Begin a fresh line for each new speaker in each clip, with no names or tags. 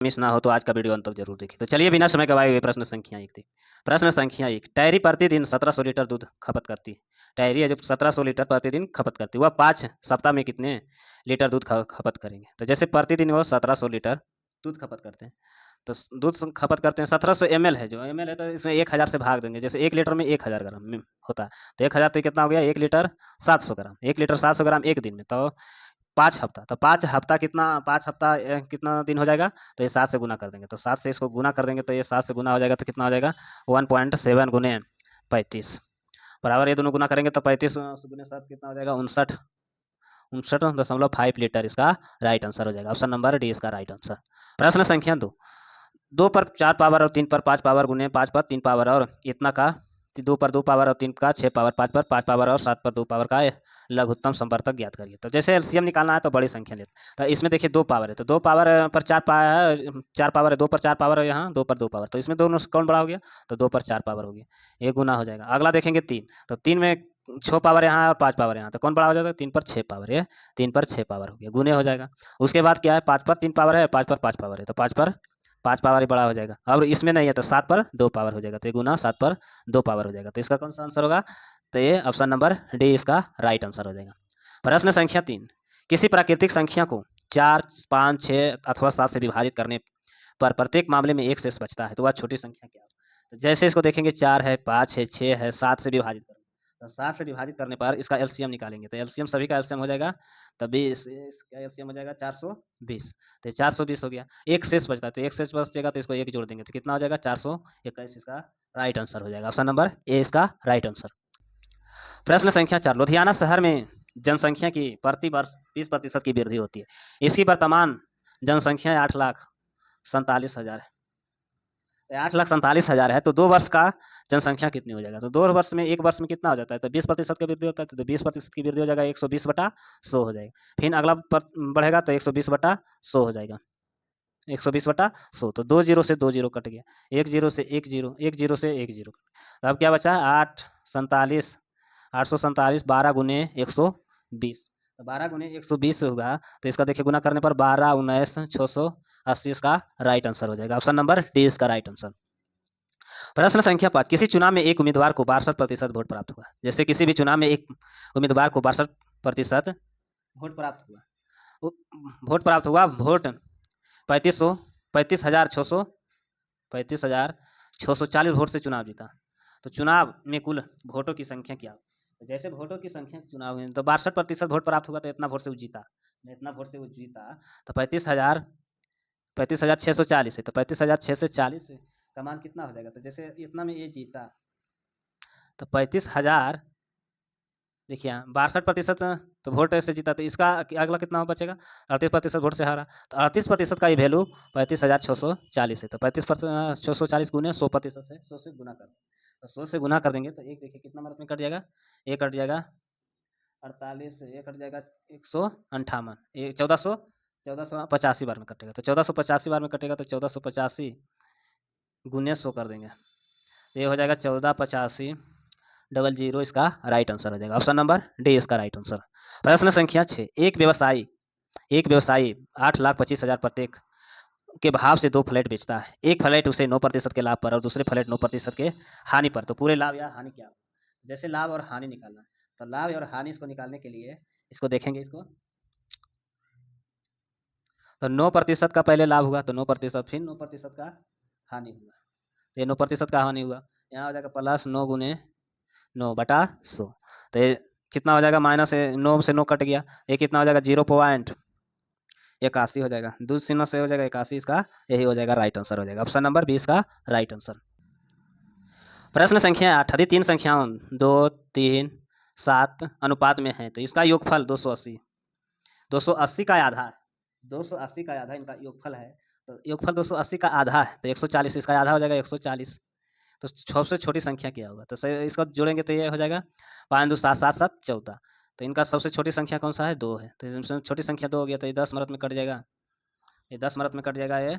Miss ना हो तो आज का वीडियो अंत तक जरूर देखिए। तो चलिए बिना समय गवाए हुए प्रश्न संख्या एक देखिए। प्रश्न संख्या एक, टैरी प्रतिदिन 1700 लीटर दूध खपत करती है। टैरी है जो 1700 लीटर प्रतिदिन खपत करती है, वह 5 सप्ताह में कितने लीटर दूध खपत करेंगे। तो जैसे प्रतिदिन वो 1700 लीटर दूध खपत करते हैं, तो दूध खपत करते हैं 1700 ml है, जो ml है तो इसमें 1000 से भाग देंगे। जैसे 1 लीटर में 1000 ग्राम होता है, तो 1000 तो कितना हो गया, 1 लीटर 700 ग्राम। 1 लीटर 700 ग्राम एक दिन में, तो 5 हफ्ता, तो 5 हफ्ता कितना, 5 हफ्ता कितना दिन हो जाएगा। तो ये 7 से गुना कर देंगे, तो 7 से इसको गुना कर देंगे, तो ये 7 से गुना हो जाएगा, तो कितना हो जाएगा 1.7 गुने 35 बराबर। ये दोनों गुना करेंगे तो 35 गुने 7 कितना हो जाएगा, 59.5 लीटर इसका राइट आंसर हो जाएगा। ऑप्शन नंबर डी इसका राइट आंसर। प्रश्न संख्या 2, 2 पर 4 पावर और 3 पर 5 पावर गुने 5 पर 3 पावर और इतना का 2 पर 2 पावर और 3 का 6 पावर, 5 पर 5 पावर और 7 पर 2 पावर का लघुत्तम संवर्तक ज्ञात करिए। तो जैसे एलसीएम निकालना है तो बड़ी संख्या लेते, तो इसमें देखिए 2 पावर है, तो 2 पावर पर 4 पावर है, 2 पर 4 पावर है, यहाँ 2 पर 2 पावर, तो इसमें दोनों से कौन बड़ा हो गया, तो 2 पर 4 पावर हो गया, ये गुना हो जाएगा। अगला देखेंगे 3, तो 3 में 6 पावर यहाँ और 5 पावर यहाँ, तो कौन बड़ा हो जाएगा, 3 पर 6 पावर, ये 3 पर 6 पावर हो गया, गुने हो जाएगा। उसके बाद क्या है, 5 पर 3 पावर है, 5 पर 5 पावर है, तो 5 पर 5 पावर ही बड़ा हो जाएगा। अब इसमें नहीं है तो 7 पर 2 पावर हो जाएगा, तो ये गुना 7 पर 2 पावर हो जाएगा। तो इसका कौन सा आंसर होगा, तो ये ऑप्शन नंबर डी इसका राइट आंसर हो जाएगा। प्रश्न संख्या 3, किसी प्राकृतिक संख्या को 4, 5, 6 अथवा 7 से विभाजित करने पर प्रत्येक मामले में 1 शेष बचता है, तो वह छोटी संख्या क्या है। तो जैसे इसको देखेंगे 4 है, 5 है, 6 है, 7 से विभाजित करेंगे, तो 7 से विभाजित करने पर इसका एलसीएम निकालेंगे, तो एलसीएम सभी का एलसीएम हो जाएगा, तभी इसका एलसीएम हो जाएगा 420, तो 420 हो गया। एक शेष बचता है, तो एक शेष बचेगा तो इसको एक जोड़ देंगे, तो कितना हो जाएगा 421 इसका राइट आंसर हो जाएगा। ऑप्शन नंबर ए इसका राइट आंसर। प्रश्न संख्या 4, लुधियाना शहर में जनसंख्या की प्रति वर्ष 20% की वृद्धि होती है। इसकी वर्तमान जनसंख्या 8,47,000 है, 8,47,000 है, तो 2 वर्ष का जनसंख्या कितनी हो जाएगा। तो 2 वर्ष में, 1 वर्ष में कितना हो जाता है, तो 20% का वृद्धि होता है, तो 20% की वृद्धि हो जाएगा 120/100 हो जाएगा। फिर अगला बढ़ेगा तो 120/100 हो जाएगा, 120/100, तो 2 जीरो से 2 जीरो कट गया, 1 जीरो से 1 जीरो, 1 जीरो से 1 जीरो, तो अब क्या बचा, 847, 12 गुने 120, तो 12 गुने 120 होगा, तो इसका देखिए गुना करने पर 12, 19, 680 इसका राइट आंसर हो जाएगा। ऑप्शन नंबर डी इसका राइट आंसर। प्रश्न संख्या 5, किसी चुनाव में एक उम्मीदवार को 62% वोट प्राप्त हुआ। जैसे किसी भी चुनाव में एक उम्मीदवार को 62% वोट प्राप्त हुआ, वोट प्राप्त हुआ, वोट 35,640 वोट से चुनाव जीता। तो चुनाव में कुल वोटों की संख्या क्या, तो जैसे वोटों की संख्या चुनाव में, तो 62% वोट प्राप्त हुआ, तो इतना वोट से वो जीता, इतना वोट से वो जीता, तो 35,640 है, तो 35,640 का मान कितना हो जाएगा, तो जैसे इतना में ये जीता, तो 35,000, देखिए 62% तो वोट से जीता, तो इसका अगला कितना बचेगा, 38% वोट से हारा, तो 38% का ही वैल्यू 35,640 है, तो 35,640 गुने 100% से 100 से गुना कर, तो 100 से गुना कर देंगे, तो एक देखिए कितना मदद में कट जाएगा, एक कट जाएगा 48, एक कट जाएगा 158, 1485 बार में कटेगा, तो 1485 बार में कटेगा, तो 1485 गुने 100 कर देंगे, तो ये हो जाएगा 1485 इसका राइट आंसर हो जाएगा। ऑप्शन नंबर डी इसका राइट आंसर। प्रश्न संख्या 6, एक व्यवसायी 8,25,000 प्रत्येक के भाव से 2 फ्लैट बेचता है। एक फ्लैट उसे 9% के लाभ पर और दूसरे फ्लैट 9% के हानि पर, तो पूरे लाभ या हानि क्या, जैसे लाभ और हानि निकालना है, तो लाभ और हानि इसको निकालने के लिए इसको देखेंगे, इसको तो 9% का पहले लाभ हुआ, तो 9%, फिर 9% का हानि हुआ, तो ये 9% का हानि हुआ, यहाँ हो जाएगा प्लस 9 गुने 9/100, तो ये कितना हो जाएगा, माइनस 9 से 9 कट गया, ये कितना हो जाएगा 0.81 हो जाएगा, 2 शून्य से हो जाएगा 81, इसका यही हो जाएगा राइट आंसर हो जाएगा। ऑप्शन नंबर 20 का राइट आंसर। प्रश्न संख्या 8, यदि 3 संख्याओं 2, 3, 7 अनुपात में है, तो इसका योगफल 280, 280 का आधा है, 280 का आधा इनका योगफल है, तो योगफल 280 का आधा है, तो 140 इसका आधा हो जाएगा 140, तो सबसे छोटी संख्या क्या होगा, तो इसको जोड़ेंगे तो ये हो जाएगा 5 2 7 7 7 14, तो इनका सबसे छोटी संख्या कौन सा है, 2 है, तो इसमें छोटी संख्या 2 हो गया, तो ये 10 मिनट में कट जाएगा, ये 10 मिनट में कट जाएगा, ये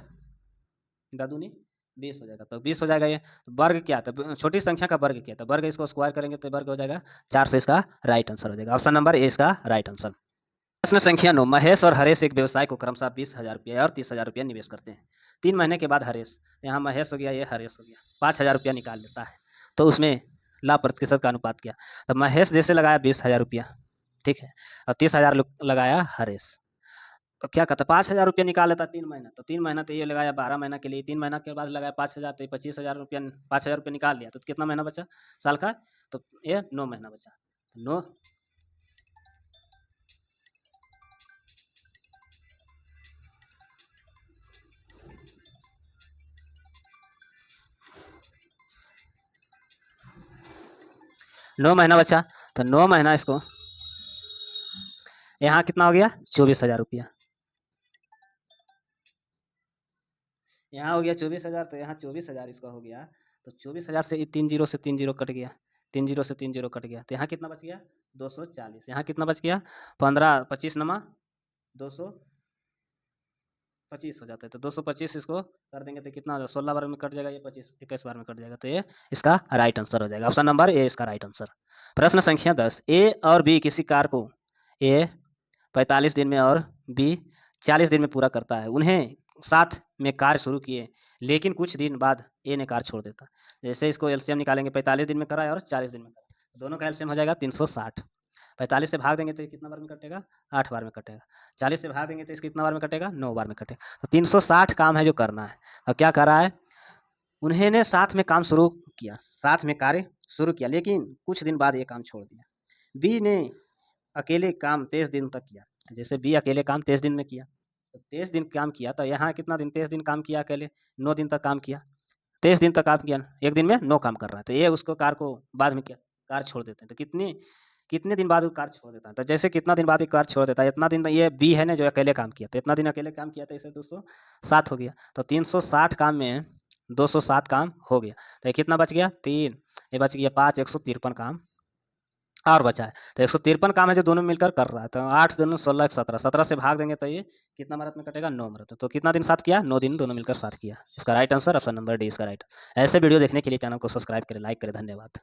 2 20 हो जाएगा, तो 20 हो जाएगा। ये वर्ग क्या, तो छोटी संख्या का वर्ग क्या, तो वर्ग इसको स्क्वायर करेंगे तो वर्ग हो जाएगा 4 से इसका राइट आंसर हो जाएगा। ऑप्शन नंबर ए इसका राइट आंसर। प्रश्न संख्या 9, महेश और हरेश एक व्यवसाय को क्रमशः 20,000 रुपया और 30,000 रुपया निवेश करते हैं। 3 महीने के बाद हरेश, यहाँ महेश हो गया, ये हरेश हो गया, 5,000 रुपया निकाल लेता है। तो उसमें लाभ प्रतिशत का अनुपात क्या? तो महेश जैसे लगाया 20,000 रुपया, ठीक है, और 30,000 लगाया हरेश, तो क्या कहता है 5,000 रुपया निकाल लेता 3 महीना, तो 3 महीना तो ये लगाया 12 महीना के लिए, 3 महीना के बाद लगाया 5,000, तो 25,000 रुपया, 5,000 रुपया निकाल लिया, तो कितना महीना बचा साल का? तो ये 9 महीना बचा। 9 महीना बचा, तो 9 महीना इसको, यहाँ कितना हो गया 24,000 रुपया, यहाँ हो गया 24,000, तो यहाँ 24,000 इसका हो गया, तो 24,000 से 3 जीरो से 3 जीरो कट गया, 3 जीरो से 3 जीरो कट गया, तो यहाँ कितना बच गया 240, यहाँ कितना बच गया 15, 25 नमा 225 हो जाता है, तो 225 इसको कर देंगे तो कितना हो जाएगा 16 बार में कट जाएगा, ये 25 21 बार में कट जाएगा, तो ये इसका राइट आंसर हो जाएगा, ऑप्शन नंबर ए इसका राइट आंसर। प्रश्न संख्या 10, ए और बी किसी कार्य को ए 45 दिन में और बी 40 दिन में पूरा करता है, उन्हें साथ में कार्य शुरू किए, लेकिन कुछ दिन बाद ए ने कार्य छोड़ देता। जैसे इसको एलसीएम निकालेंगे, 45 दिन में करा है और 40 दिन में करा, दोनों का एलसीएम हो जाएगा 360। 45 से भाग देंगे तो कितना बार में कटेगा 8 बार में कटेगा, 40 से भाग देंगे तो इसको कितना बार में कटेगा 9 बार में कटेगा, तो 360 काम है जो करना है। अब क्या कर रहा है, उन्होंने साथ में काम शुरू किया, साथ में कार्य शुरू किया, लेकिन कुछ दिन बाद ये काम छोड़ दिया। बी ने अकेले काम 23 दिन तक किया, जैसे बी अकेले काम 23 दिन में किया, तो 23 दिन काम किया, तो यहाँ कितना दिन 23 दिन काम किया अकेले, 9 दिन तक काम किया, 23 दिन तक काम किया, एक दिन में 9 काम कर रहा है, तो ये उसको कार को बाद में क्या कार छोड़ देते हैं, तो कितने दिन बाद वो कार छोड़ देता है, तो जैसे कितना दिन बाद ये कार छोड़ देता है, इतना दिन ये बी है ना जो अकेले काम किया, तो इतना दिन अकेले काम किया, तो इसे 207 हो गया, तो 360 काम में 207 काम हो गया, तो ये कितना बच गया 3, ये बच गया 5, 153 काम और बचा है, तो 153 काम है जो दोनों मिलकर कर रहा है, तो 8 दोनों 16, 17, 17 से भाग देंगे तो ये कितना मरत में कटेगा 9 मरत, तो कितना दिन साथ किया 9 दिन दोनों मिलकर साथ किया, इसका right answer option number D इसका राइट। ऐसे वीडियो देखने के लिए चैनल को सब्सक्राइब करें, लाइक करें, धन्यवाद।